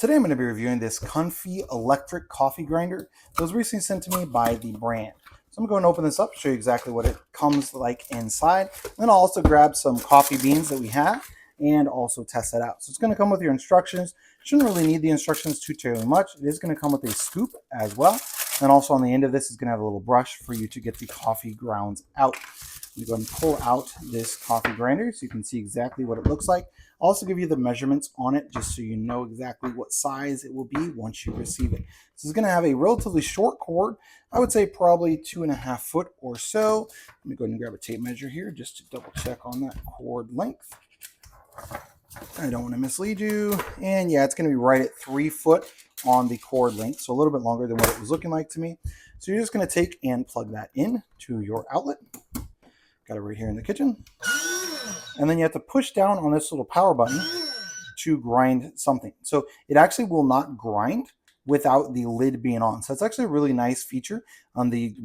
Today I'm going to be reviewing this Kunphy electric coffee grinder that was recently sent to me by the brand. So I'm going to open this up, show you exactly what it comes like inside. Then I'll also grab some coffee beans that we have and also test it out. So it's going to come with your instructions. Shouldn't really need the instructions too terribly much. It is going to come with a scoop as well. And also on the end of this is going to have a little brush for you to get the coffee grounds out. I'm going to pull out this coffee grinder so you can see exactly what it looks like. I'll also give you the measurements on it just so you know exactly what size it will be once you receive it. This is going to have a relatively short cord. I would say probably 2.5 foot or so. Let me go ahead and grab a tape measure here just to double check on that cord length. I don't want to mislead you. And yeah, it's going to be right at 3 foot on the cord length, so a little bit longer than what it was looking like to me. So you're just going to take and plug that in to your outlet. Got it right here in the kitchen. And then you have to push down on this little power button to grind something. So it actually will not grind without the lid being on. So that's actually a really nice feature.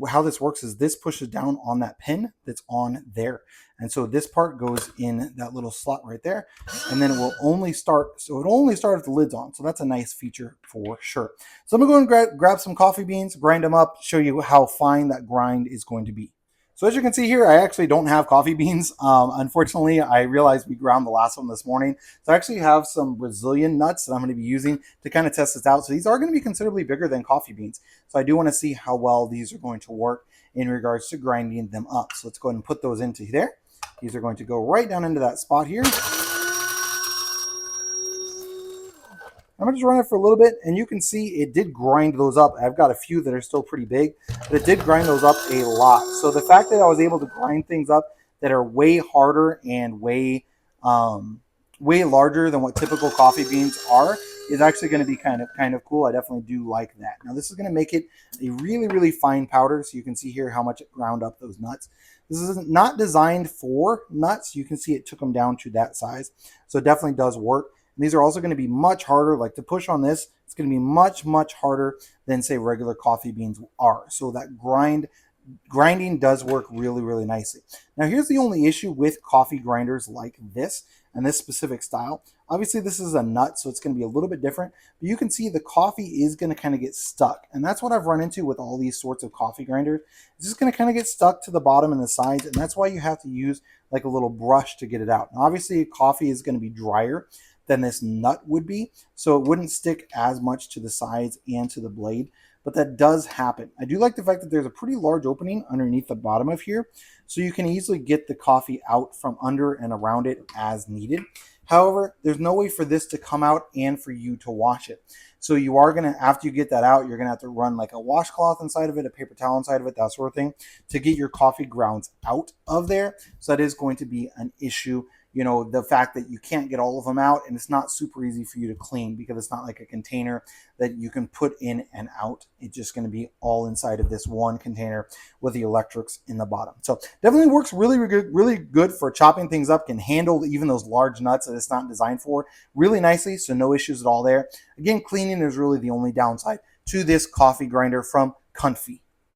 How this works is this pushes down on that pin that's on there. And so this part goes in that little slot right there. And then it will only start, so it'll only start if the lid's on. So that's a nice feature for sure. So I'm going to go and grab some coffee beans, grind them up, show you how fine that grind is going to be. So as you can see here, I actually don't have coffee beans. Unfortunately, I realized we ground the last one this morning. So I actually have some Brazilian nuts that I'm going to be using to kind of test this out. So these are going to be considerably bigger than coffee beans. So I do want to see how well these are going to work in regards to grinding them up. So let's go ahead and put those into there. These are going to go right down into that spot here. I'm going to just run it for a little bit, and you can see it did grind those up. I've got a few that are still pretty big, but it did grind those up a lot. So the fact that I was able to grind things up that are way harder and way larger than what typical coffee beans are is actually going to be kind of cool. I definitely do like that. Now this is going to make it a really, really fine powder, so you can see here how much it ground up those nuts. This is not designed for nuts. You can see it took them down to that size, so it definitely does work. These are also going to be much harder. Like to push on this, it's going to be much, much harder than say regular coffee beans are. So that grinding does work really, really nicely. Now here's the only issue with coffee grinders like this and this specific style. Obviously this is a nut, so it's going to be a little bit different, but you can see the coffee is going to kind of get stuck. And that's what I've run into with all these sorts of coffee grinders. It's just going to kind of get stuck to the bottom and the sides, and that's why you have to use like a little brush to get it out. Now obviously coffee is going to be drier than this nut would be, so it wouldn't stick as much to the sides and to the blade, but that does happen. I do like the fact that there's a pretty large opening underneath the bottom of here, so you can easily get the coffee out from under and around it as needed. However, there's no way for this to come out and for you to wash it. So you are going to, after you get that out, you're going to have to run like a washcloth inside of it, a paper towel inside of it, that sort of thing, to get your coffee grounds out of there. So that is going to be an issue. You know, the fact that you can't get all of them out, and it's not super easy for you to clean because it's not like a container that you can put in and out. It's just going to be all inside of this one container with the electrics in the bottom. So definitely works really good for chopping things up, can handle even those large nuts that it's not designed for really nicely, so no issues at all there. Again, cleaning is really the only downside to this coffee grinder from Kunphy.